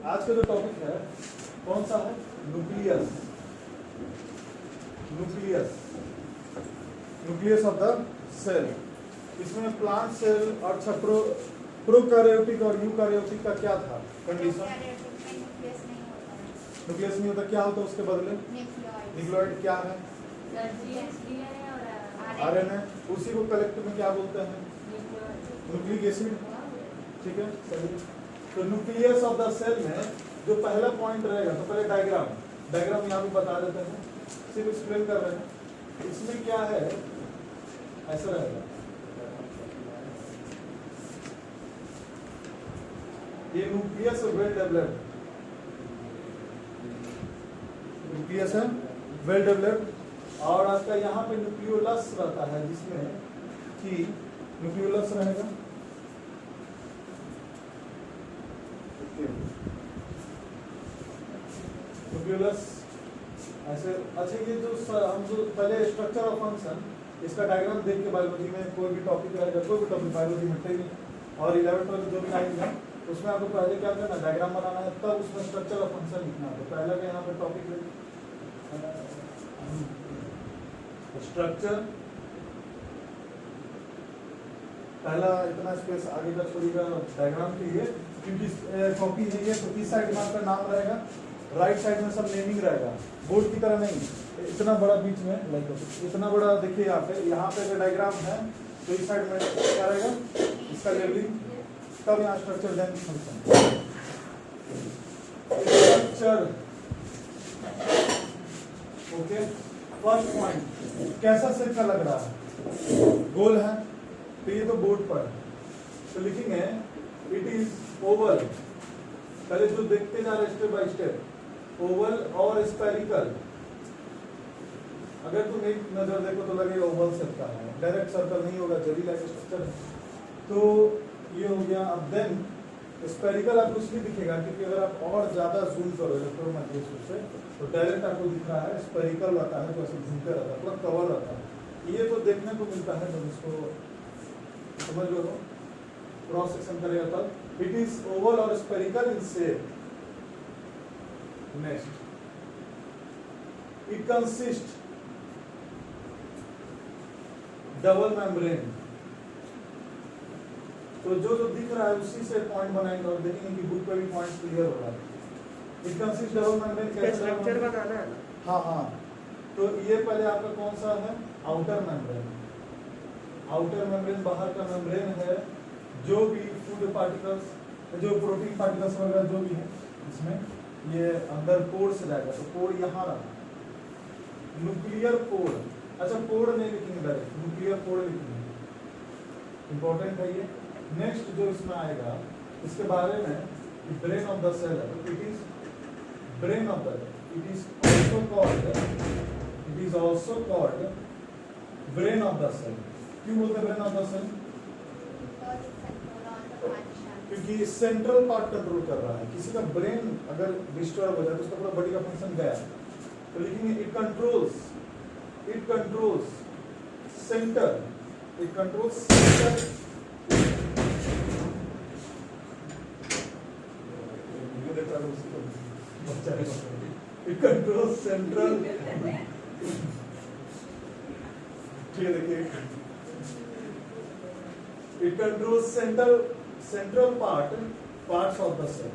आज का जो टॉपिक है कौन सा है? Nucleus. Nucleus nucleus of the cell. इसमें प्लांट सेल और प्रोकैरियोटिक और यूकैरियोटिक का क्या था कंडीशन? न्यूक्लियस नहीं होता, क्या होता है उसके बदले? न्यूक्लियोइड। क्या है? आरएनए। उसी को कलेक्टिव में क्या बोलते हैं? Nucleic acid. ठीक है, सही। तो न्यूक्लियस ऑफ द सेल में जो पहला पॉइंट रहेगा, तो पहले डायग्राम यहाँ पे बता देते हैं, सिर्फ एक्सप्लेन कर रहे हैं। इसमें क्या है, ऐसा रहेगा, ये न्यूक्लियस वेल डेवलप्ड, न्यूक्लियस है वेल डेवलप्ड, और आपका यहाँ पे न्यूक्लियोलस रहता है, जिसमें कि न्यूक्लियोलस रहेगा। न्यूक्लियोलस ऐसे। अच्छा, ये जो हम जो पहले स्ट्रक्चर ऑफ फंक्शन, इसका डायग्राम देख के बायोलॉजी में कोई भी टॉपिक रहेगा, कोई भी टॉपिक बायोलॉजी में ट्रेनिंग और 11th वाले जो भी आएंगे उसमें आपको पहले क्या करना, डायग्राम बनाना है, तब उसमें स्ट्रक्चर ऑफ फंक्शन लिखना है। तो पहले का यहाँ पे टॉपिक स्ट्रक्चर, पहला इतना स्पेस आगे का छोड़िएगा डायग्राम के लिए, क्योंकि कॉपी है ये, तो इस साइड में आपका नाम रहेगा, राइट साइड में सब नेमिंग रहेगा, बोर्ड की तरह नहीं। इतना बड़ा बीच में लाइक इतना बड़ा देखिए यहाँ पे अगर डायग्राम है तो इस साइड में क्या रहेगा, इसका लेबलिंग, तब यहाँ structure then function. Structure okay. First point कैसा सेट का लग रहा है, गोल है, तो ये तो बोर्ड पर तो लिखेंगे इट इज ओवल। पहले जो देखते जा रहे स्टेप बाय स्टेप, ओवल और स्फेरिकल। अगर तुम एक नजर देखो तो लगेगा ओवल शेप का है, डायरेक्ट सर्कल नहीं होगा, जेली लाइक स्ट्रक्चर है। तो ये हो गया। अब देन स्फेरिकल आपको इसलिए दिखेगा क्योंकि अगर आप और ज्यादा जूम करो इलेक्ट्रोमैग्नेटिक से, तो डायरेक्ट आपको दिख रहा है स्फेरिकल रहता है, जैसे घूमते रहता है, पूरा कवर रहता है। ये तो देखने को मिलता है जब इसको समझ लो, क्रॉस सेक्शन करेगा तब। इट इज ओवल और spherical in shape. Next, it consist double membrane. तो जो जो दिख रहा है उसी से पॉइंट बनाएंगे और देखेंगे कि बुक पे भी पॉइंट क्लियर हो रहा है। It consist double membrane. कैसे स्ट्रक्चर बताना है? हाँ, तो ये पहले आपका कौन सा है, आउटर मेम्ब्रेन। आउटर मेम्ब्रेन बाहर का मेम्ब्रेन है, जो भी फूड पार्टिकल्स, जो प्रोटीन पार्टिकल्स वगैरह जो भी है इसमें, ये अंदर पोर से जाएगा, तो पोर यहाँ रहा, न्यूक्लियर पोर। अच्छा, पोर नहीं लिखेंगे डायरेक्ट, न्यूक्लियर पोर लिखेंगे, इंपॉर्टेंट है ये। नेक्स्ट जो इसमें आएगा, इसके बारे में ब्रेन ऑफ द सेल है, it is brain of the, it is also called brain of the cell. क्यों बोलते हैं ब्रेन ऑफ द सेल? क्योंकि सेंट्रल पार्ट कंट्रोल कर रहा है। किसी का ब्रेन अगर डिस्टर्ब हो जाए तो उसका पूरा बॉडी का फंक्शन गया। तो लिखेंगे it controls centre, it controls centre, it controls central, ठीक है देखिए, it controls central parts of the cell.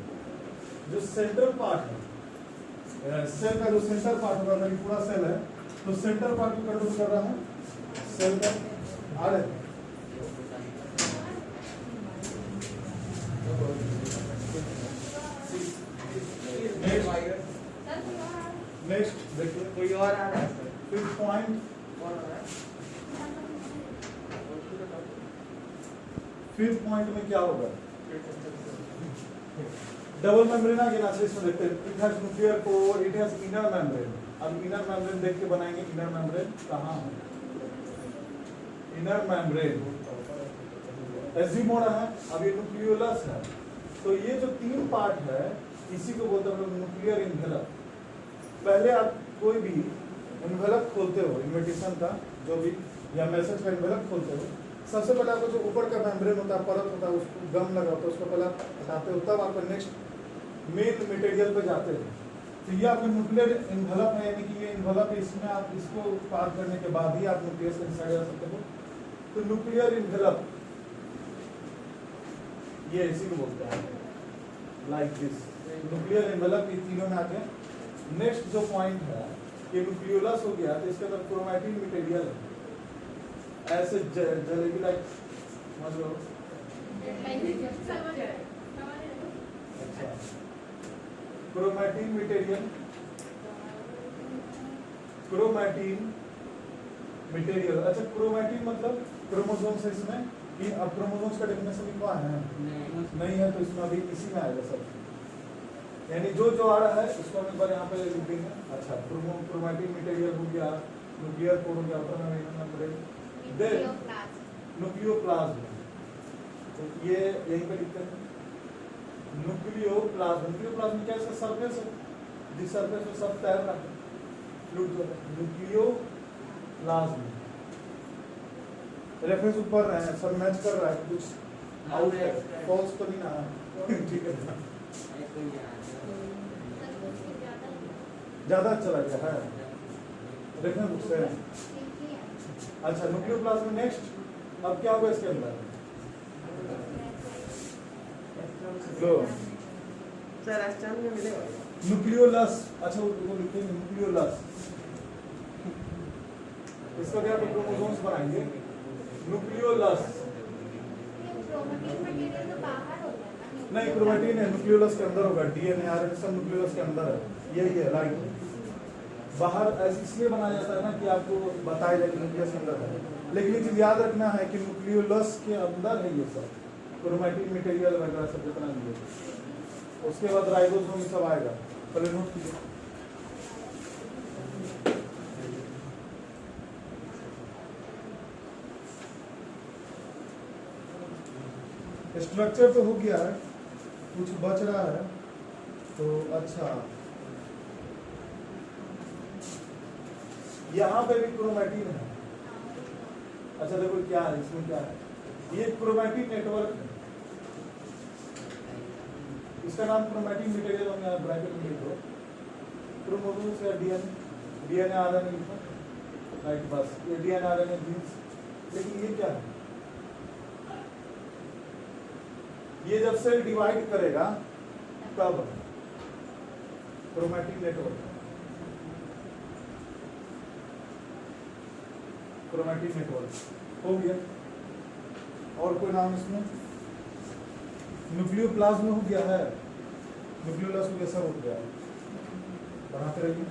जो सेंट्रल पार्ट है सेल का, जो सेंटर पार्ट होगा, पूरा सेल है तो सेंटर पार्ट को कंट्रोल कर रहा है सेल का। आ रहे नेक्स्ट देखिए, कोई और आ रहा है? फिफ्थ पॉइंट, फिफ्थ पॉइंट में क्या होगा, डबल मेम्ब्रेन आ गया ना। इसमें देखते हैं, it has nuclear core, it has inner membrane. अब इनर मेम्ब्रेन देख के बनाएंगे, इनर मेम्ब्रेन कहाँ है, इनर मेम्ब्रेन एज्यूम हो रहा है। अब ये न्यूक्लियोलस है, तो ये जो तीन पार्ट है इसी को बोलते हैं न्यूक्लियर इन्वेलप। पहले आप कोई भी इन्वेलप खोलते हो, इन्विटेशन का जो भी या मैसेज का इन्वेलप खोलते हो, सबसे पहले आपको जो ऊपर का मेम्ब्रेन होता है, परत होता है, उसको गम लगा होता है, उसको पहले हटाते हो, तब आपका नेक्स्ट मेन मटेरियल पे जाते हैं। तो ये आपके न्यूक्लियर इन्वेलप है, यानी कि ये इन्वेलप इसमें आप इसको पार करने के बाद ही आप न्यूक्लियस के इनसाइड जा सकते हो। तो न्यूक्लियर इन्वेलप ये इसी को बोलते हैं, लाइक दिस न्यूक्लियर एनवेलप। ये तीनों में आते हैं। नेक्स्ट जो पॉइंट है कि न्यूक्लियोलस हो गया, तो इसके अंदर क्रोमैटिन मटेरियल है, ऐसे जलेबी लाइक समझ लो। अच्छा, क्रोमैटिन मटेरियल, क्रोमैटिन मटेरियल। अच्छा, क्रोमैटिन मतलब क्रोमोसोम्स है इसमें। कि अब क्रोमोसोम्स का डेफिनेशन लिखवा है नहीं है, तो इसमें अभी इसी में आएगा सब, यानी जो जो आ रहा है उसको हम एक बार यहाँ पे लिख देंगे। अच्छा, क्रोमैटिन मटेरियल हो गया, न्यूक्लियर कोड हो गया, देन न्यूक्लियोप्लाज्म, तो ये यहीं पे लिखते हैं न्यूक्लियोप्लाज्म। न्यूक्लियोप्लाज्म क्या है? इसका सरफेस है, जिस सरफेस पे सब तैर रहा है, फ्लूइड जो है, न्यूक्लियोप्लाज्म। रेफरेंस ऊपर रहे हैं, सब मैच कर रहा है, कुछ आउट है, फॉल्स तो नहीं आया। ठीक है, ज्यादा अच्छा लग गया है, रेफरेंस उससे है। अच्छा, न्यूक्लियोप्लाज्म नेक्स्ट। अब क्या होगा इसके अंदर? न्यूक्लियोलस। अच्छा, वो लिखेंगे न्यूक्लियोलस। इसका क्या क्रोमोसोम्स बनाएंगे? न्यूक्लियोलस नहीं, क्रोमैटिन है, न्यूक्लियोलस के अंदर होगा। डीएनए आरएनए सब न्यूक्लियोलस के अंदर है, यही है राइट। बाहर ऐसे इसलिए बनाया जाता है ना कि आपको बताया जाए कि न्यूक्लियस के अंदर है, लेकिन ये चीज याद रखना है कि न्यूक्लियोलस के अंदर है ये सब, क्रोमैटिन मटेरियल वगैरह सब जितना भी है। उसके बाद राइबोसोम सब आएगा, पहले नोट कीजिए। स्ट्रक्चर तो हो गया है, कुछ बच रहा है तो अच्छा, यहाँ पे भी क्रोमैटिन है। अच्छा देखो क्या है इसमें, क्या है ये क्रोमैटिन नेटवर्क है, इसका नाम क्रोमैटिन मटेरियल हमने ब्रैकेट में लिखो। क्रोमोसोम्स या डीएनए आरएनए लिखो, राइट, बस ये डीएनए आरएनए जीन्स। लेकिन ये क्या है? ये जब सेल डिवाइड करेगा तब क्रोमैटिन नेटवर्क, क्रोमैटिन नेटवर्क हो गया। और कोई नाम इसमें? न्यूक्लियोप्लाज्म हो गया है, न्यूक्लियोलस हो गया, सब हो गया। बनाते रहिए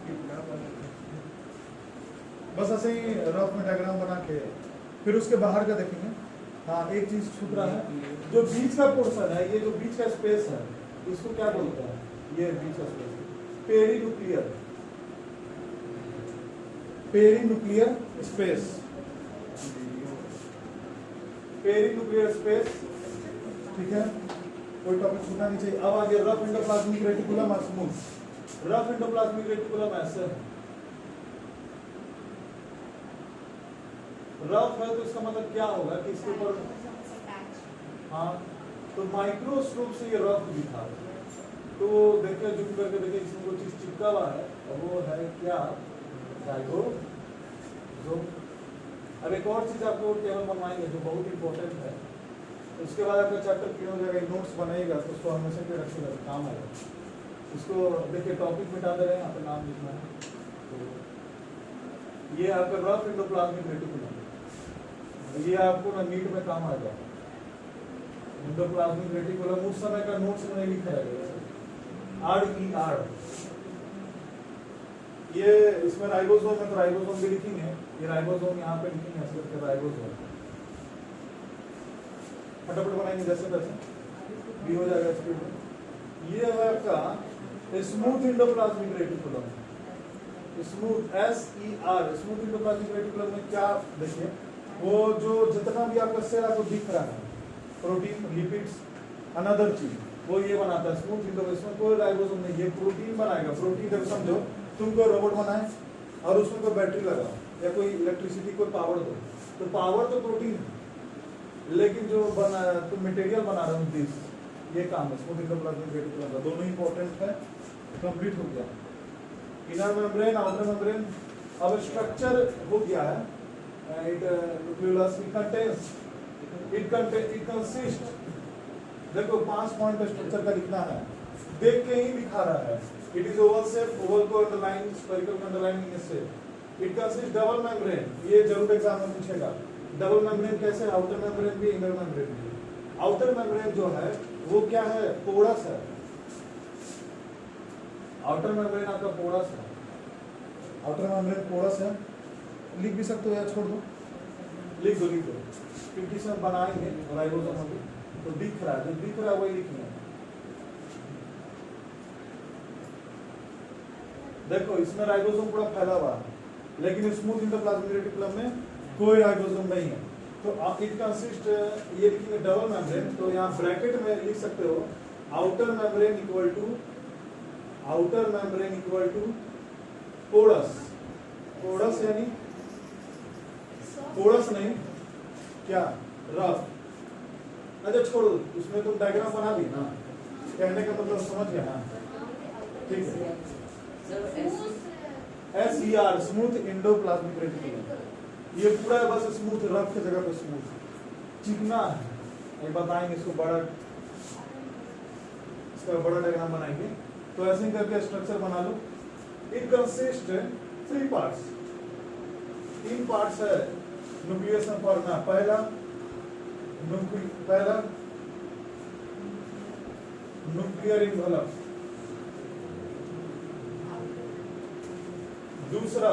बस ऐसे ही रफ में डायग्राम बना के, फिर उसके बाहर का देखेंगे। हाँ, एक चीज छूट रहा है, जो बीच का पोर्शन है, ये जो बीच का स्पेस है, इसको क्या बोलते हैं? ये बीच का space perinuclear, perinuclear space, perinuclear space. ठीक है, कोई टॉपिक छूटना नहीं चाहिए। अब आगे रफ एंडोप्लाज्मिक रेटिकुलम और स्मूथ। रफ एंडोप्लाज्मिक रेटिकुलम ऐसे है, रफ है तो इसका मतलब क्या होगा कि इसके ऊपर, हाँ, तो माइक्रोस्कोप से ये रफ दिखा। तो देखिए जूम करके देखिए, इसमें कोई चीज चिपका हुआ है, और वो है क्या? राइबोसोम। अब एक और चीज आपको टेबल बनवाएंगे जो बहुत इंपॉर्टेंट है, उसके बाद आपका चैप्टर क्लियर हो जाएगा। नोट्स बनेगा तो उसको हमेशा के रखिएगा, काम आएगा। इसको देखिए टॉपिक मिटा दे रहे हैं, यहाँ पे नाम लिखना है। तो ये आपका रफ एंडोप्लाज्मिक रेटिकुलम, ये आपको ना नीट में काम आएगा। एंडोप्लाज्मिक रेटिकुलम उस समय का नोट्स में नहीं लिखा जाएगा, RER। ये इसमें राइबोसोम है, तो राइबोसोम भी लिखेंगे, ये राइबोसोम यहाँ पे लिखेंगे, ऐसे करके राइबोसोम फटाफट बनाएंगे जैसे तैसे भी हो जाएगा स्पीड में। ये है आपका smooth endoplasmic reticulum, smooth SER। Smooth endoplasmic reticulum में क्या देखिए, वो जो जितना भी आपका सेल आपको दिख रहा है, प्रोटीन, लिपिड्स, अनदर चीज, वो ये बनाता है स्मूथ एंडोप्लाज्मिक। इसमें कोई राइबोसोम नहीं, ये प्रोटीन बनाएगा। प्रोटीन जब समझो तुम कोई रोबोट बनाए और उसमें कोई बैटरी लगाओ या कोई इलेक्ट्रिसिटी, कोई पावर दो, तो पावर तो प्रोटीन है, लेकिन जो बना तुम मटेरियल बना रहे हो दिस, ये काम है स्मूथ एंडोप्लाज्मिक रेटिकुलम का, दोनों इंपॉर्टेंट है, कंप्लीट हो गया। इनर मेम्ब्रेन, आउटर मेम्ब्रेन, अब स्ट्रक्चर हो गया है। इट न्यूक्लियोलस इट कंसिस्ट, देखो 5 पॉइंट स्ट्रक्चर का लिखना है, देख के ही दिखा रहा है। It is Oval shape, Oval को अंडरलाइन, स्फेरिकल को underline in shape. It consist double membrane, ये जरूर एग्जाम में पूछेगा। डबल मेम्ब्रेन कैसे, आउटर मेम्ब्रेन भी इनर मेम्ब्रेन भी। आउटर मेम्ब्रेन जो है वो क्या है, पोरस है। आउटर मेम्ब्रेन आपका पोरस है, आउटर मेम्ब्रेन पोरस है। लिख भी सकते हो या छोड़ दो, लिख दो क्योंकि सब बनाएंगे राइबोसोम अभी, तो दिख रहा है, जो दिख रहा है वही लिखना है। देखो इसमें राइबोसोम पूरा फैला हुआ है, लेकिन स्मूथ एंडोप्लाज्मिक रेटिकुलम में कोई राइबोसोम नहीं है। तो इट कंसिस्ट, ये लिखेंगे डबल मेम्ब्रेन, तो यहाँ ब्रैकेट में लिख सकते हो outer membrane equal to porous. Porous यानी पोरस नहीं, क्या रफ। अच्छा छोड़ो, उसमें तुम डायग्राम बना ली ना, कहने का मतलब समझ गया ना, ठीक है। SER स्मूथ एंडोप्लाज्मिक रेटिकुलम, ये पूरा है बस स्मूथ, रफ की जगह पे स्मूथ, चिकना है। ये बताएंगे इसको बड़ा, इसका बड़ा डायग्राम बनाएंगे। तो ऐसे ही करके स्ट्रक्चर बना लो। इट कंसिस्ट 3 पार्ट्स, 3 पार्ट्स है न्यूक्लियस में पढ़ना। पहला न्यूक्लियर इन्वेलप, दूसरा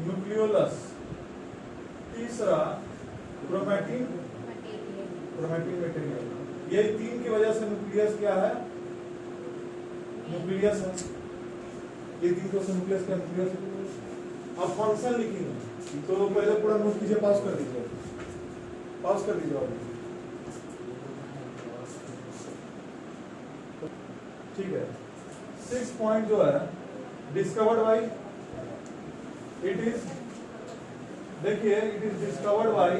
न्यूक्लियोलस, तीसरा क्रोमैटिन मटेरियल। ये 3 की वजह से न्यूक्लियस क्या है, न्यूक्लियस है। ये 3 को से न्यूक्लियस का न्यूक्लियस। अब फंक्शन लिखेंगे, तो पहले पूरा नोट कीजिए, पास कर दीजिए अभी, ठीक है। 6 पॉइंट जो है डिस्कवर्ड बाय, इट इज, देखिए it is discovered by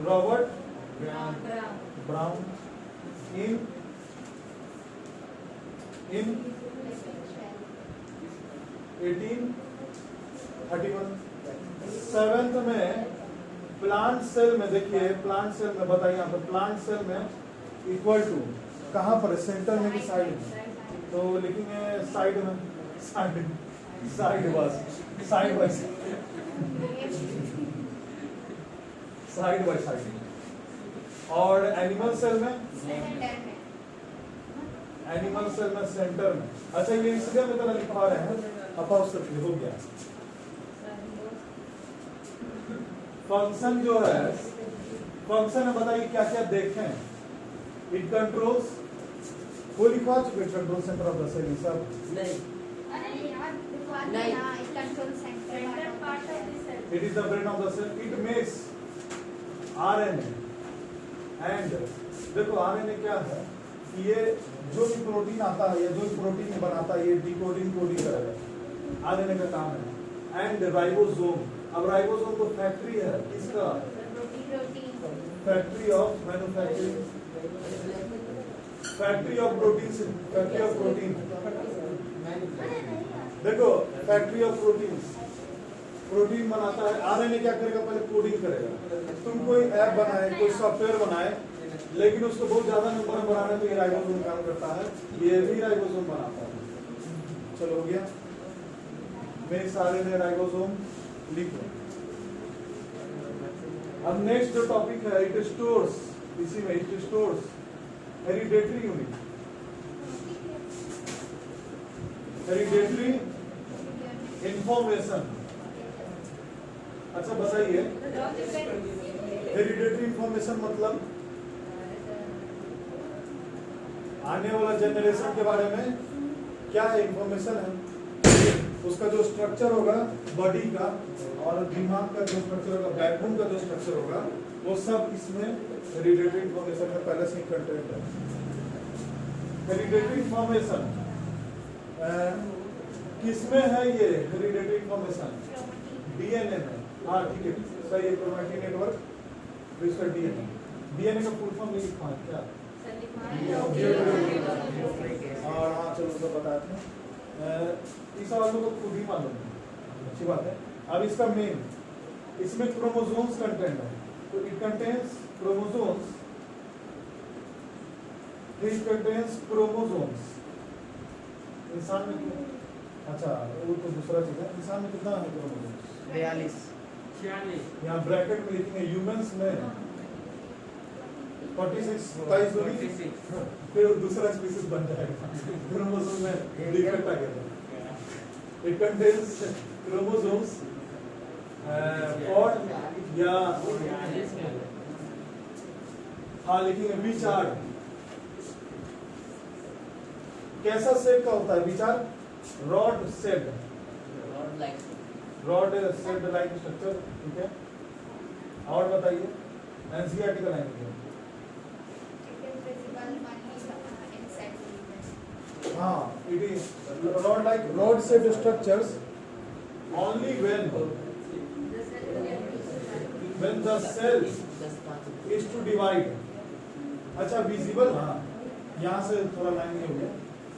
Robert brown in 1831। 7th में प्लांट सेल में, देखिए प्लांट सेल में बताइए यहाँ पर, प्लांट सेल में इक्वल टू कहाँ पर, सेंटर में कि साइड में, तो लिखेंगे साइड में, साइड बाय साइड। और एनिमल सेल में सेंटर में। अच्छा ये इसलिए मैं तरह लिखवा रहे हैं, अपोजिट हो गया। फंक्शन जो है, फंक्शन में बताइए क्या क्या देखें। इट कंट्रोल्स, वो लिखवा चुके control centre of the cell, सब नहीं, it is the brain of the cell. It makes RNA and, देखो RNA क्या है, ये जो भी प्रोटीन आता है या जो भी प्रोटीन बनाता है, ये डिकोडिंग कोडिंग करेगा, RNA का काम है। एंड राइबोसोम, अब राइबोसोम तो फैक्ट्री है किसका, factory of manufacturing, factory of protein, देखो फैक्ट्री ऑफ प्रोटीन बनाता है। RNA क्या करेगा, पहले कोडिंग करेगा। तुम कोई ऐप बनाए, कोई सॉफ्टवेयर बनाए, लेकिन उसको बहुत ज्यादा नंबर बनाने में ये राइबोसोम काम करता है, ये भी राइबोसोम बनाता है। चलो हो गया, मेरे सारे ने राइबोसोम लिख लो। अब नेक्स्ट जो टॉपिक है, इट स्टोर्स, इसी में it stores hereditary unit, hereditary information. अच्छा बताइए, हेरिडेटरी इंफॉर्मेशन मतलब आने वाला जनरेशन के बारे में क्या है, इंफॉर्मेशन है। उसका जो स्ट्रक्चर होगा बॉडी का, और दिमाग का जो स्ट्रक्चर होगा, बैकबोन का जो स्ट्रक्चर होगा, वो सब इसमें हेरिडेटरी इंफॉर्मेशन में पहले से ही कंटेंट है। हेरिडेटरी इंफॉर्मेशन किसमें है, ये हेरिडेटरी इंफॉर्मेशन DNA में, हाँ ठीक है सही है, क्रोमैटिन नेटवर्क फिर इसका डीएनए। डीएनए का फुल फॉर्म लिखा है क्या? और हाँ चलो तो बताते हैं, इस वालों को खुद ही मालूम है, अच्छी बात है। अब इसका मेन, इसमें क्रोमोसोम्स कंटेंट है, तो it contains chromosomes, it contains chromosomes. इंसान में अच्छा वो तो दूसरा चीज है, इंसान में कितना है क्रोमोसोम्स? 42। यहाँ ब्रैकेट में लिखेंगे ह्यूमंस में 46 22 होगी, फिर दूसरा स्पीसीज बन जाएगा क्रोमोसोम में डिफेक्ट आ गया। इट कंटेन्स क्रोमोसोम्स फॉर या हाँ लिखेंगे विचार। कैसा शेप का होता है विचार? Rod shape, rod shape like structure, ठीक है। और बताइए एनसीईआरटी का लाइन। हाँ it is rod like rod shaped structures only when the cell is to divide। अच्छा विजिबल, हाँ यहाँ से थोड़ा लाइन नहीं हो गया,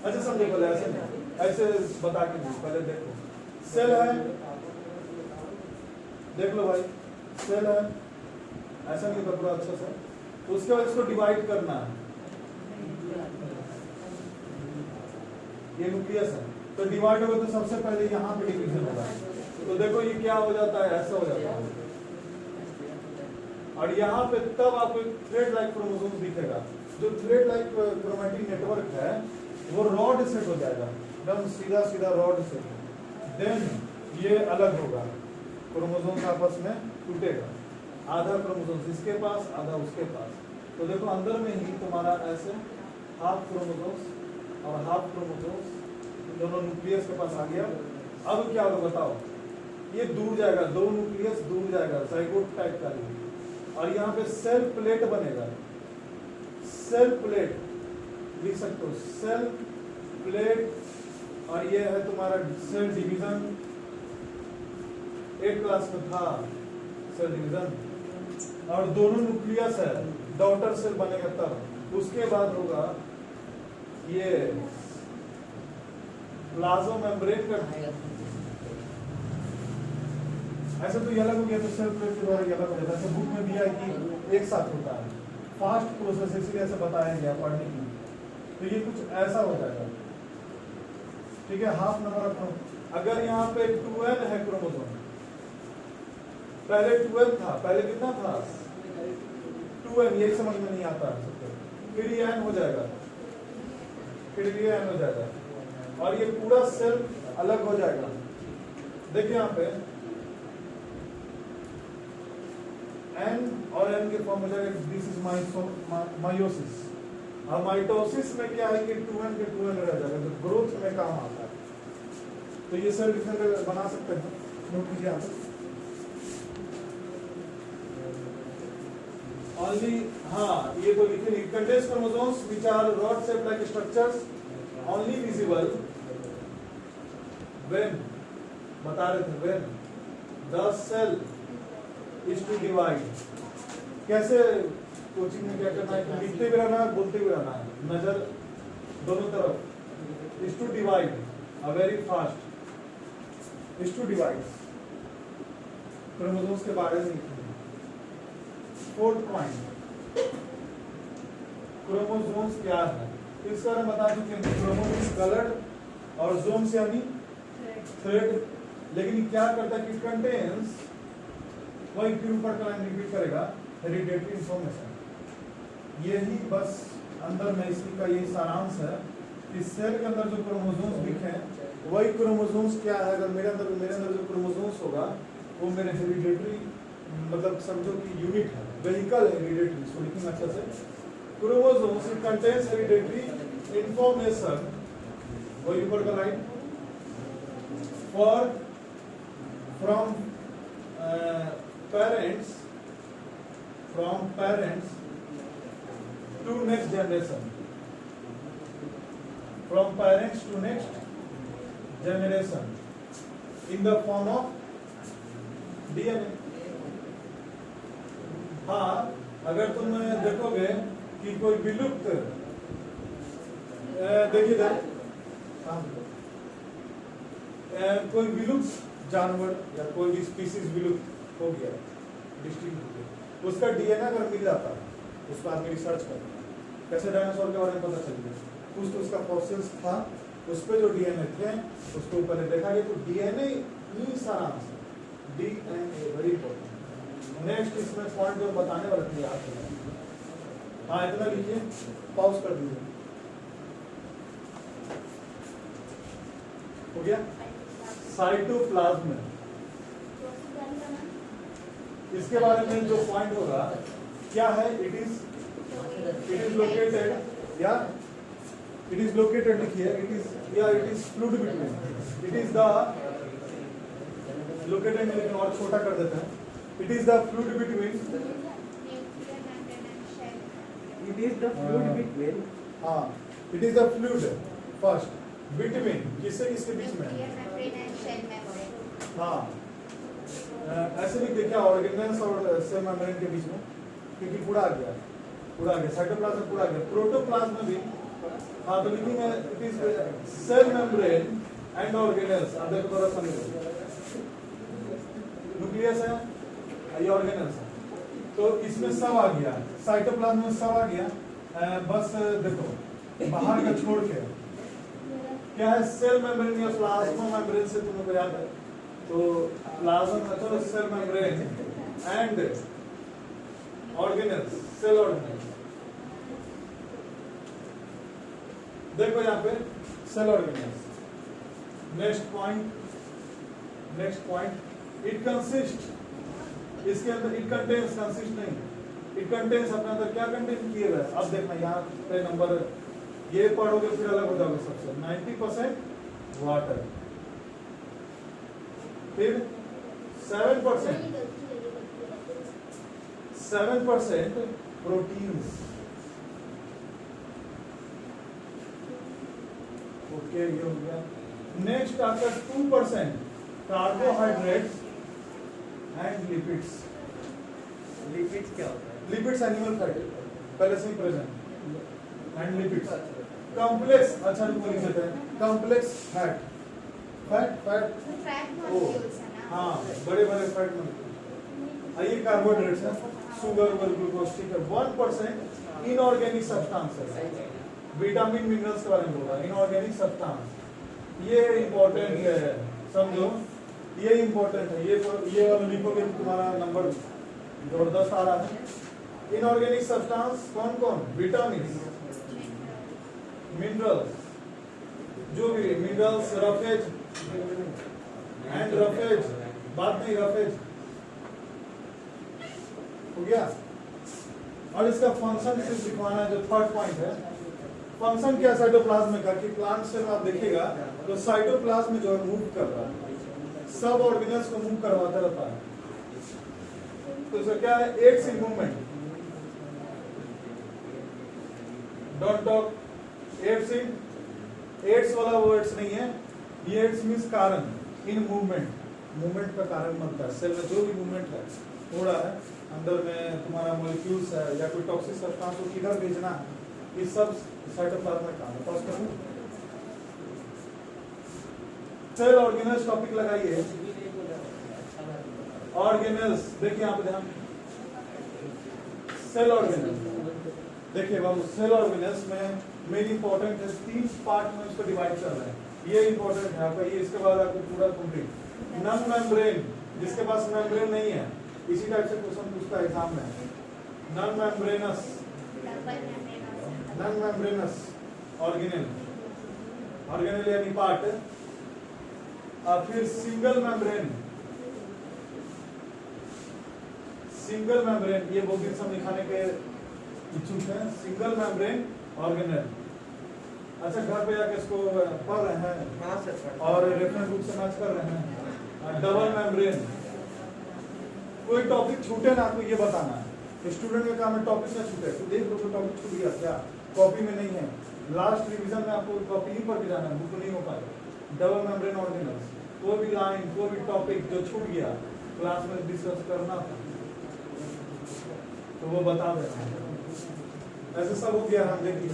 अच्छा समझो पहले ऐसे नहीं, ऐसे बता के पहले देखो। सेल है, देख लो भाई सेल है, ऐसा नहीं होता पूरा अच्छा से, तो उसके बाद इसको डिवाइड करना है, ये न्यूक्लियस है, तो डिवाइड होगा तो सबसे पहले यहाँ पे डिवीजन होगा, तो देखो ये क्या हो जाता है, ऐसा हो जाता है, और यहाँ पे तब आपको थ्रेड लाइक क्रोमोसोम दिखेगा। जो थ्रेड लाइक क्रोमैटिक नेटवर्क है वो रॉड सेट हो जाएगा, एकदम सीधा सीधा रॉड सेट, देन ये अलग होगा, क्रोमोसोम आपस में टूटेगा, आधा क्रोमोसोम इसके पास आधा उसके पास, तो देखो अंदर में ही तुम्हारा ऐसे हाफ क्रोमोसोम्स और हाफ क्रोमोसोम्स दोनों न्यूक्लियस के पास आ गया। अब क्या होगा बताओ, ये दूर जाएगा, दो न्यूक्लियस दूर जाएगा, जाइगोट टाइप का, और यहाँ पे सेल प्लेट बनेगा, सेल प्लेट लिख सकते हो, सेल प्लेट, और ये है तुम्हारा सेल डिवीजन, 8 क्लास में था सेल डिवीजन, और दोनों न्यूक्लियस है, डॉटर सेल बनेगा तब, उसके बाद होगा ये प्लाज्मा मेम्ब्रेन का, ऐसे तो ये अलग हो गया, तो सेल प्लेट के द्वारा ये अलग हो जाता है, बुक में दिया है कि एक साथ होता है, फास्ट प्रोसेस इसलिए ऐसे बताया गया पढ़ने की, तो ये कुछ ऐसा हो जाएगा, ठीक है। हाफ नंबर ऑफ, अगर यहाँ पे 2n है क्रोमोसोम, पहले 2n था, पहले कितना था 2n, यही समझ में नहीं आता, फिर ये n हो जाएगा, फिर ये n हो जाएगा, और ये पूरा सेल अलग हो जाएगा। देखिए यहाँ पे n और n के फॉर्म हो जाएगा, दिस इज मायोसिस, और माइटोसिस में क्या है कि 2n के 2n रह जाएगा, जो ग्रोथ में काम आता है, तो ये सेल डिफरेंट बना सकते हैं, नोट कीजिए आप ओनली, हाँ ये तो लिखे, it contains chromosomes which are rod shaped like structures only visible when, बता रहे थे, when the cell is to divide. कैसे कोचिंग में क्या करना है, लिखते भी रहना है, बोलते भी रहना है, नजर दोनों तरफ, is to divide a very fast, is to divide, chromosomes के बारे में लिखना। 4th पॉइंट, क्रोमोसोम्स क्या है, इस बारे में बता चुके हैं, क्रोमोसोम्स कलर्ड और जोम्स यानी थ्रेड, लेकिन क्या करता है कि कंटेन्स, वही फिर ऊपर का लाइन रिपीट करेगा, हेरिडेटरी इंफॉर्मेशन, यही बस अंदर में इसी का यही सारांश है, इस सेल के अंदर जो क्रोमोसोम्स लिखे हैं वही क्रोमोसोम्स क्या है, अगर मेरे अंदर जो क्रोमोसोम्स होगा वो मेरे हेरिडेटरी, मतलब समझो कि यूनिट है, वेहिकल है हेरिडेटरी, इसको लिखेंगे अच्छा से, chromosomes it contains hereditary information, वही ऊपर का line, for from parents to next generation, from parents to next generation in the form of DNA, हाँ, अगर तुम देखोगे कि कोई विलुप्त देखिए इधर, कोई विलुप्त जानवर या कोई भी स्पीसीज विलुप्त हो गया, डिस्ट्रिक्ट हो गया, उसका डीएनए अगर मिल जाता है, उसको आदमी रिसर्च करता है, कैसे डायनासोर के बारे में पता चल गया, कुछ तो उसका फॉसिल्स था, उस पे जो डीएनए थे उसको ऊपर देखा गया, तो डीएनए ही सारा answer, DNA very important. Next इसमें पॉइंट जो बताने वाला थे याद है, हाँ इतना लीजिए, पॉज कर दीजिए, हो गया। साइटोप्लाज्म, इसके बारे में जो पॉइंट होगा क्या है, इट इज लोकेटेड, या इट इज लोकेटेड लिखिए, it is fluid between, it is the located, लेकिन और छोटा कर देते हैं, it is the fluid between, it is the fluid between, हाँ it is the fluid first between, किससे किसके बीच में, हाँ ऐसे भी देखिए ऑर्गेनल्स और सेल मेम्ब्रेन के बीच में, क्योंकि पूरा आ गया साइटोप्लाज्म पूरा आ गया, प्रोटोप्लाज्म भी, हाँ तो लिखेंगे it is cell membrane and organelles, अब देखो थोड़ा समझो, न्यूक्लियस है ये ऑर्गेनल्स है, तो इसमें सब आ गया, साइटोप्लाज्म में सब आ गया, बस देखो बाहर का छोड़ के क्या है, सेल मेम्ब्रेन या प्लाज्मा मेम्ब्रेन से तुमको याद है, तो प्लाज्मा मतलब cell membrane and organelles, cell organelles, देखो यहाँ पे cell organelles. Next point, it consist, इसके अंदर इट कंटेन्स, कंसिस्ट नहीं, इट कंटेन्स अपने अंदर क्या कंटेन किए हुए, अब देखना यहाँ पे नंबर ये पढ़ोगे फिर अलग हो जाओगे सबसे, 90% वाटर, फिर 7% प्रोटीन्स, ओके ये हो गया। नेक्स्ट आता 2% कार्बोहाइड्रेट्स एंड लिपिड्स। लिपिड्स क्या होता है? लिपिड्स एनिमल फैट पहले से ही प्रेजेंट, एंड लिपिड्स कॉम्प्लेक्स, अच्छा रुको लिख देते हैं, कॉम्प्लेक्स फैट, ओ हाँ बड़े फैट मॉलिक्यूल, ये कार्बोहाइड्रेट्स है, शुगर ग्लूकोज, ठीक है। 1% इनऑर्गेनिक सब्सटेंसेस, विटामिन मिनरल्स के बारे में बोला, इनऑर्गेनिक सब्सटेंस, ये इंपॉर्टेंट है, समझो ये इंपॉर्टेंट है, ये वाला लिखोगे तो तुम्हारा नंबर जबरदस्त आ रहा है। इनऑर्गेनिक सब्सटेंस कौन कौन, विटामिन, मिनरल्स, जो भी मिनरल्स, रफेज एंड रफेज, बाद में रफेज हो गया। और इसका फंक्शन सिर्फ लिखवाना है, जो थर्ड पॉइंट है, फंक्शन क्या साइटोप्लाज्म का, कि प्लांट सेल आप देखिएगा तो साइटोप्लाज्म जो है मूव कर रहा है, सब ऑर्गेनल्स को मूव करवाता रहता है, तो इसका क्या है, aids in movement, don't talk aids in, aids वाला वर्ड्स नहीं है ये, एड्स मींस कारण, इन मूवमेंट, मूवमेंट का कारण बनता है, सेल में जो भी मूवमेंट है थोड़ा है, अंदर में तुम्हारा मॉलिक्यूल्स है या कोई टॉक्सिक सब्सटेंस को किधर भेजना है, ये सब साइटोप्लाज्म में काम है। पास करूं, सेल ऑर्गेनल्स टॉपिक लगाइए, ऑर्गेनल्स देखिए यहाँ पे ध्यान, सेल ऑर्गेनल्स देखिए बाबू, सेल ऑर्गेनल्स में मेन इंपॉर्टेंट है, 3 पार्ट में इसको डिवाइड कर रहे हैं, ये इंपॉर्टेंट है आपका, ये इसके बाद आपको पूरा कंप्लीट। नॉन मेम्ब्रेन, जिसके पास मेम्ब्रेन नहीं है, इसी टाइप से क्वेश्चन पूछता है एग्जाम में, नॉन मेम्ब्रेनस ऑर्गेनल, ऑर्गेनल यानी पार्ट, और फिर सिंगल मेम्ब्रेन, ये वो सब दिखाने के इच्छुक है, सिंगल मेम्ब्रेन ऑर्गेनल। अच्छा घर पे जाके इसको पढ़ रहे हैं और रेफरेंस बुक से मैच कर रहे हैं। डबल मेम्ब्रेन, कोई टॉपिक छूटे ना आपको ये बताना है, स्टूडेंट का काम है टॉपिक ना छूटे, तो देख लो टॉपिक छूट गया क्या, कॉपी में नहीं है, लास्ट रिवीजन में आपको कॉपी नहीं पढ़ के जाना है, बुक नहीं हो पाएगा। डबल मेम्ब्रेन ऑर्गेनल्स, कोई भी लाइन, कोई भी टॉपिक जो छूट गया क्लास में डिस्कस करना था, तो वो बता देना। ऐसे सब हो गया, हम देखिए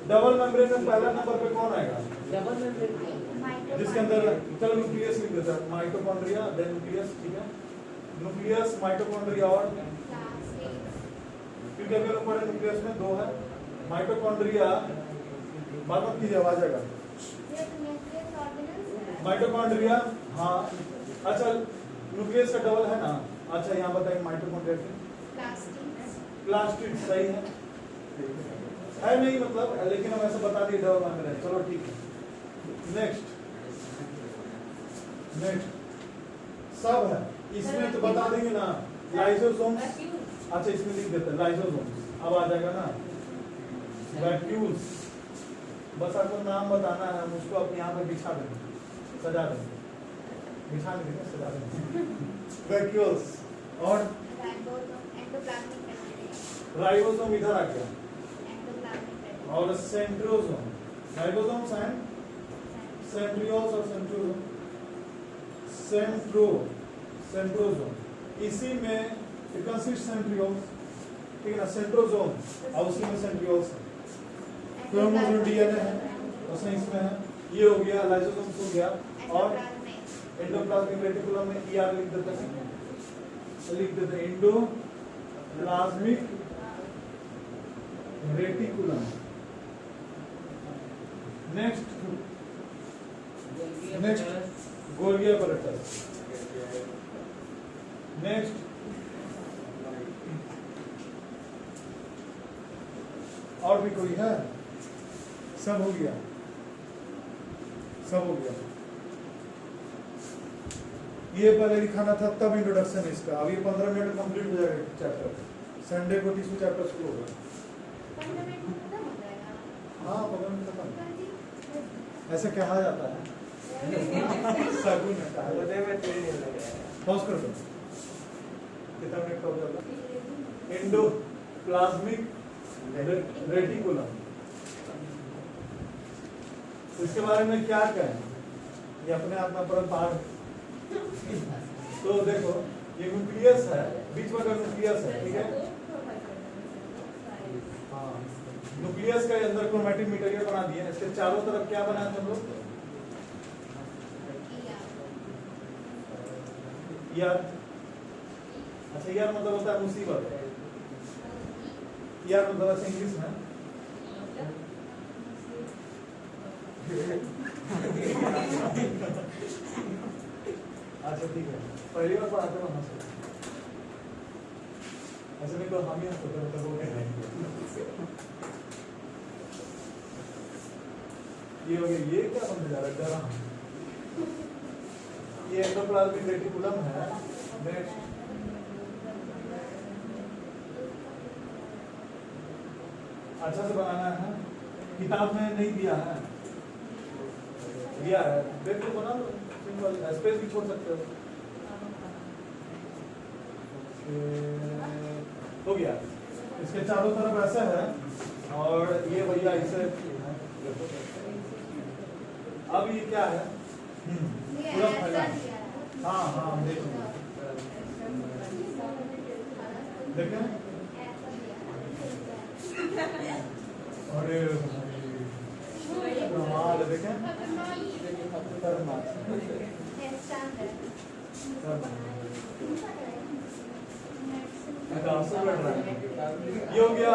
डबल मेम्ब्रेन में पहला नंबर पे कौन आएगा? डबल मेम्ब्रेन जिसके अंदर चलो न्यूक्लियस लिख देते हैं, माइटोकॉन्ड्रिया देन न्यूक्लियस, ठीक है, न्यूक्लियस माइटोकॉन्ड्रिया और क्योंकि अगर ऊपर न्यूक्लियस में दो है, माइटोकॉन्ड्रिया बात मत कीजिए आवाज आएगा। माइटोकॉन्ड्रिया हाँ, अच्छा न्यूक्लियस का डबल है ना, अच्छा यहाँ बताइए माइटोकॉन्ड्रिया की प्लास्टिड सही है नहीं मतलब, लेकिन हम ऐसे बता दिए डबल मांग रहे हैं, चलो ठीक है। नेक्स्ट सब है इसमें तो बता देंगे ना, लाइसोसोम्स, अच्छा इसमें लिख देते हैं लाइसोसोम्स, अब आ जाएगा ना वैक्यूल्स, बस आपको नाम बताना है, हम उसको आप यहाँ पे बिछा देंगे, सजा देंगे, बिछा देंगे सजा देंगे वैक्यूल्स और राइबोसोम इधर आ गया और सेंट्रोसोम, राइबोसोम्स एंड सेंट्रियोल्स और सेंट्रोसोम, इसी में इट कंसिस्ट सेंट्रियोल्स, ठीक है ना, सेंट्रोसोम और उसी में सेंट्रियोल्स है, क्रोमोसोम डीएनए है उसमें इसमें है, ये हो गया लाइसोसोम्स हो गया, और एंडोप्लाज्मिक रेटिकुलम में ईआर लिख देते हैं endoplasmic reticulum. Next Golgi apparatus, next और भी कोई है? सब हो गया, सब हो गया। ये पहले लिखाना था तब इंट्रोडक्शन इसका, अब ये 15 मिनट कंप्लीट हो जाएगा चैप्टर, संडे को तीसरा चैप्टर शुरू होगा। हाँ 15 मिनट खत्म, ऐसे कहा जाता है सगुन है कहा जाता है। पॉज कर दो, कितना मिनट का हो जाता? एंडोप्लाज्मिक रेटिकुलम, इसके बारे में क्या कहें, ये अपने आप में परत बाहर। तो देखो ये न्यूक्लियस है, बीच में न्यूक्लियस है, ठीक है, हाँ न्यूक्लियस के अंदर क्रोमैटिन मटेरियल बना दिया, इसके चारों तरफ क्या बना है हम लोग? यार, अच्छा यार मतलब होता है मुसीबत, यार मतलब ऐसे इंग्लिश में अच्छा ठीक है, पहली बार पढ़ाते हो हमसे, ऐसे नहीं तो हम ही हंसते मतलब वो कह ये हो गया, ये क्या समझ जा रहा है? ये एंडोप्लाज्मिक रेटिकुलम है। नेक्स्ट अच्छा से बनाना है, किताब में नहीं दिया है, दिया है, देख लो बना लो, सिंपल, स्पेस भी छोड़ सकते हो। हो गया, इसके चारों तरफ ऐसे है, और ये भैया इसे, अब ये क्या है? पूरा फैला, हाँ हाँ देखें देखें, अरे कमाल देखें, ये हो गया,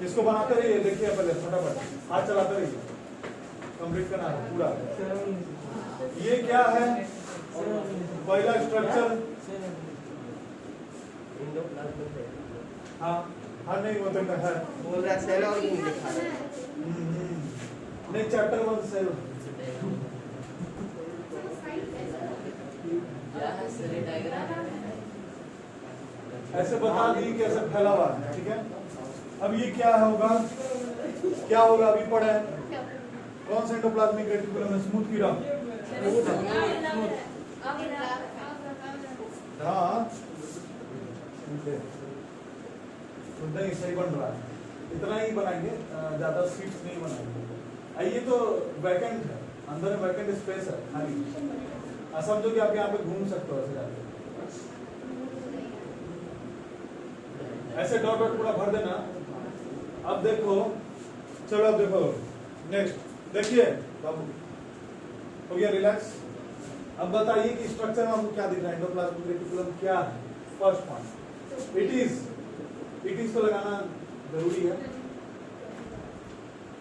इसको बनाते रहिए, देखिए पहले फटाफट हाथ चलाते रहिए, कंप्लीट करना है पूरा। ये क्या है? पहला स्ट्रक्चर, हाँ हाँ नहीं वो तो है, बोल रहा सेल और नहीं लिखा है, नहीं चैप्टर 1 सेल, ऐसे बता दी कि ऐसे फैला हुआ है, ठीक है। अब ये क्या होगा, क्या होगा अभी पढ़े, कौन सा एंडोप्लाज्मिक रेटिकुलम में स्मूथ कीड़ा, हाँ नहीं सही बन रहा है, इतना ही बनाएंगे, ज्यादा सीट्स नहीं बनाएंगे। ये तो वैकेंट है, अंदर में वैकेंट स्पेस है खाली, समझो कि आप यहाँ पे घूम सकते हो ऐसे जाके। ऐसे डॉट डॉट पूरा भर देना। अब देखो, चलो अब देखो नेक्स्ट देखिए बाबू, हो गया रिलैक्स। अब बताइए कि स्ट्रक्चर में आपको क्या दिख रहा है, एंडोप्लाज्मिक रेटिकुलम क्या है। फर्स्ट पॉइंट इट इज तो लगाना जरूरी है।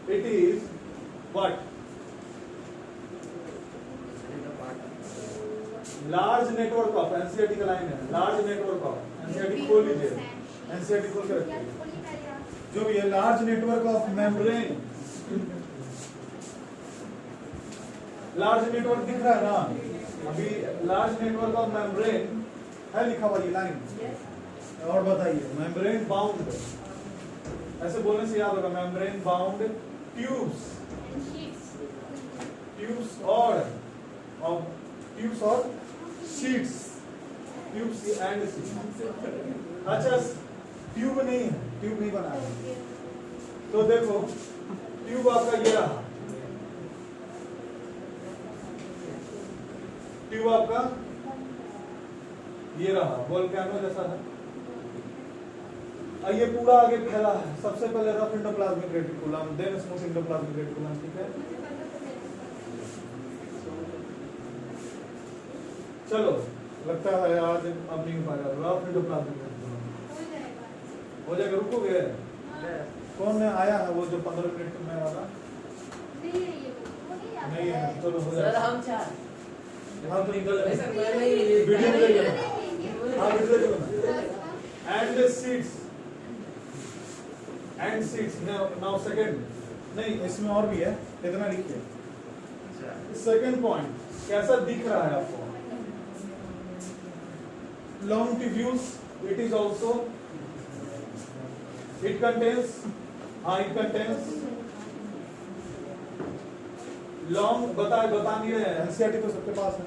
It is what, large network of, NCERT का लाइन है, लार्ज नेटवर्क ऑफ, एनसीईआरटी खोल लीजिए, एनसीईआरटी खोल के रखिए, जो भी है large network of membrane. Large network दिख रहा है ना अभी, लार्ज नेटवर्क ऑफ मेम्ब्रेन है लिखा हुआ ये लाइन। और बताइए मेम्ब्रेन बाउंड, ऐसे बोलने से याद होगा, मेम्ब्रेन बाउंड ट्यूब्स, ट्यूब्स और शीट्स, ट्यूब्स एंड शीट्स। अच्छा ट्यूब नहीं बना है, तो देखो ट्यूब आपका ये रहा, ट्यूब आपका ये रहा, वोल्केनो जैसा है। ये पूरा आगे फैला है, सबसे पहले rough endoplasmic reticulum, then smooth endoplasmic reticulum, ठीक है। चलो लगता है आज अब नहीं हो पाएगा, रफ एंडोप्लाज्मिक रेटिकुलम हो जाएगा। रुकोगे? कौन आया है वो जो 15 मिनट में वाला? नहीं है, चलो हो जाएगा। सर हम चार हाँ तो निकल सर मैं नहीं वीडियो में देखो, हाँ वीडियो देखो। एंड सीट्स नाउ सेकंड, नहीं इसमें और भी है, इतना लिखिए। सेकंड पॉइंट कैसा दिख रहा है आपको? Long tubules, it is also, it contains long, बता नहीं रहे हैं, एनसीईआरटी तो सबके पास है।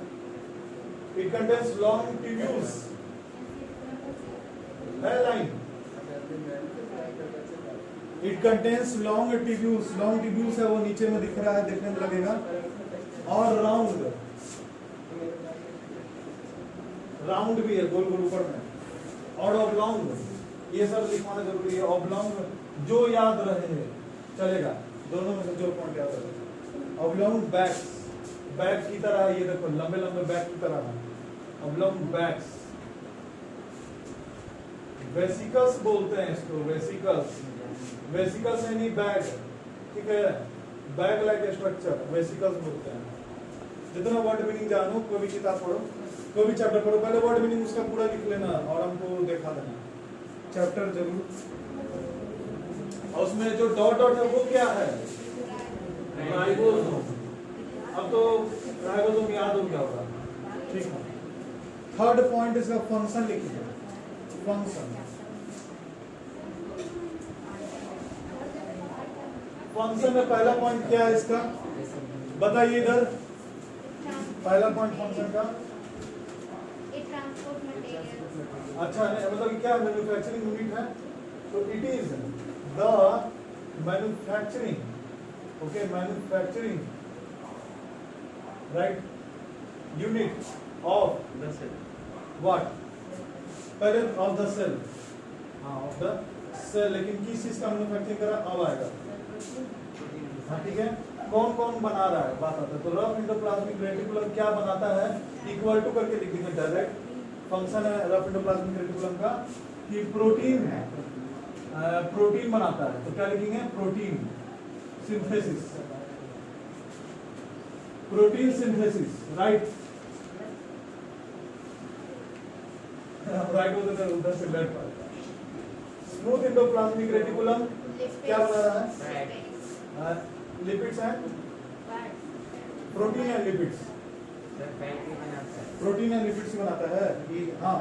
इट कंटेन्स लॉन्ग ट्यूब्यूल्स, है line, it contains long tubules, long tubules है वो नीचे में दिख रहा है, देखने में लगेगा। और राउंड भी है, गोल गोल ऊपर में। और ऑब्लॉन्ग, ये सब लिखवाना जरूरी है। ऑब्लॉन्ग जो याद रहे चलेगा, दोनों में से जो पॉइंट याद रहे। ऑब्लॉन्ग बैक्स, बैक की तरह, ये देखो लंबे लंबे बैक की तरह है, ऑब्लॉन्ग बैक्स। वेसिकल्स बोलते हैं इसको, वेसिकल्स, वेसिकल्स यानी बैग, ठीक है, बैग लाइक स्ट्रक्चर, वेसिकल्स बोलते हैं। जितना वर्ड मीनिंग जानो, कोई भी किताब पढ़ो, कोई भी चैप्टर पढ़ो, पहले वर्ड मीनिंग उसका पूरा लिख लेना और हमको दिखा देना, चैप्टर जरूर। और उसमें जो डॉट डॉट है वो क्या है? राइबोसोम। अब तो राइबोसोम याद हो गया होगा, ठीक है। थर्ड पॉइंट इसका फंक्शन लिखिए, फंक्शन। फंक्शन में पहला पॉइंट क्या है इसका, बताइए इधर। पहला पॉइंट फंक्शन का, अच्छा है, मतलब क्या मैन्युफैक्चरिंग यूनिट है, तो it is the manufacturing, okay, manufacturing right unit of the cell, what, पहले ऑफ द सेल, हाँ ऑफ द सेल, लेकिन किस चीज का मैन्युफैक्चरिंग करा अब आएगा, हाँ ठीक है। कौन कौन बना रहा है बात आता है, तो रफ एंडोप्लाज्मिक रेटिकुलम क्या बनाता है, इक्वल टू करके लिख देंगे डायरेक्ट। फंक्शन है रफ एंडोप्लाज्मिक रेटिकुलम का कि प्रोटीन है, प्रोटीन बनाता है, तो क्या लिखेंगे, protein synthesis, protein synthesis, right, right उधर से लेफ्ट पर। स्मूथ एंडोप्लाज्मिक रेटिकुलम क्या बना रहा है, लिपिड्स हैं, protein and lipids, protein and lipids बनाता है ये, हाँ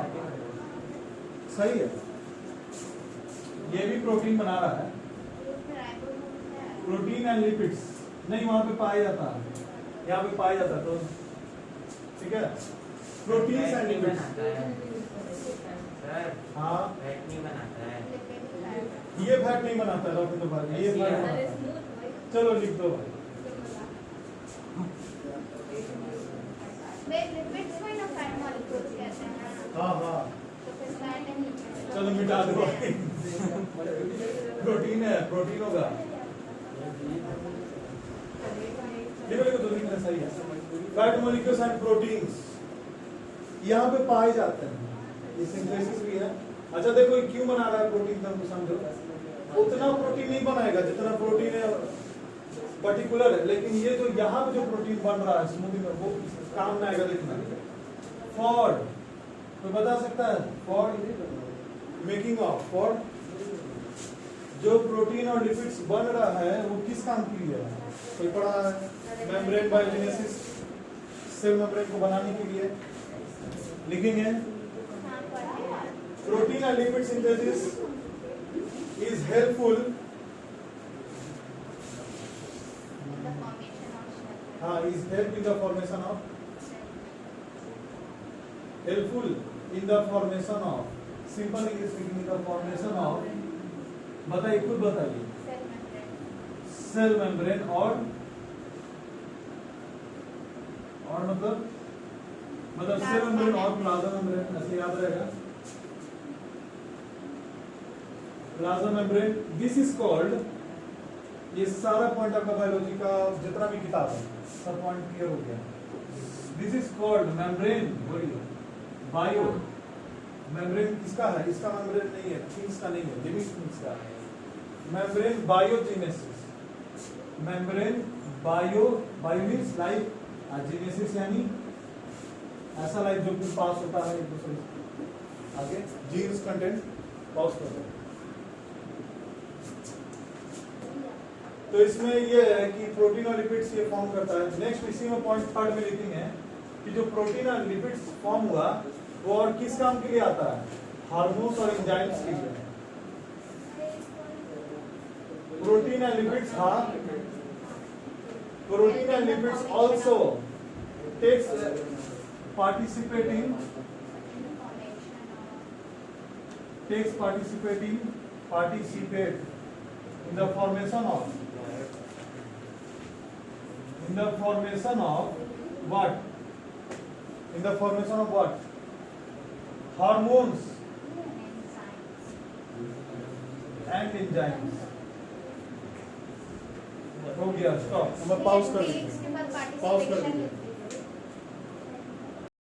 सही है, ये भी प्रोटीन बना रहा है, प्रोटीन एंड लिपिड्स नहीं वहां पे पाया जाता है, यहाँ पे पाया जाता है, तो ठीक है, प्रोटीन एंड लिपिड्स, हाँ ये फैट नहीं बनाता है, ये फैट बनाता है, चलो लिख दो भाई। हाँ हाँ चलो मिटा दो प्रोटीन है, प्रोटीन होगा ये मेरे को दो दिन सही है। फैट मॉलिक्यूल्स एंड प्रोटीन्स यहाँ पे पाए जाते हैं, ये सिंथेसिस भी है। अच्छा देखो ये क्यों बना रहा है प्रोटीन, तुम समझो। उतना प्रोटीन नहीं बनाएगा जितना प्रोटीन है पर्टिकुलर है, लेकिन ये जो यहाँ पे जो प्रोटीन बन रहा है स्मूदी में वो काम में आएगा। देखना फॉर तो बता सकता है, फॉर मेकिंग ऑफ, फॉर जो प्रोटीन और लिपिड्स बन रहा है वो किस काम के लिए है? कोई पढ़ा है मेम्ब्रेन बायोजेनेसिस, सेल मेम्ब्रेन को बनाने के लिए लिखेंगे। Protein and lipid synthesis is helpful is help in the formation of helpful in the formation of simple English speaking in the formation of बताइए, खुद बताइए। सेल मेम्ब्रेन और मतलब सेल मेम्ब्रेन और प्लाज्मा मेम्ब्रेन, ऐसे याद रहेगा। Plasma membrane this is called, ये सारा पॉइंट आपका बायोलॉजी का जितना भी किताब है सब पॉइंट क्लियर हो गया। दिस इज कॉल्ड मेम्ब्रेन, बोलिए बायो मेम्ब्रेन किसका है? इसका मेम्ब्रेन नहीं है, थिंग्स का नहीं है, लिविंग थिंग्स का है। Membrane biogenesis, membrane bio means life, genesis यानी ऐसा लाइफ जो कुछ पास होता है एक दूसरे से। आगे जीन्स कंटेंट पास करते हैं। तो इसमें ये है कि प्रोटीन और लिपिड्स ये फॉर्म करता है। नेक्स्ट इसी में पॉइंट थर्ड में लिखेंगे कि जो प्रोटीन और लिपिड्स फॉर्म हुआ वो और किस काम के लिए आता है? हार्मोन्स और एंजाइम्स के लिए। Protein and lipids protein and lipids also takes participate in the formation of what? In the formation of what? Hormones and enzymes. हो गया, स्टॉप। मैं पॉज कर देता हूँ, पॉज कर देता हूँ।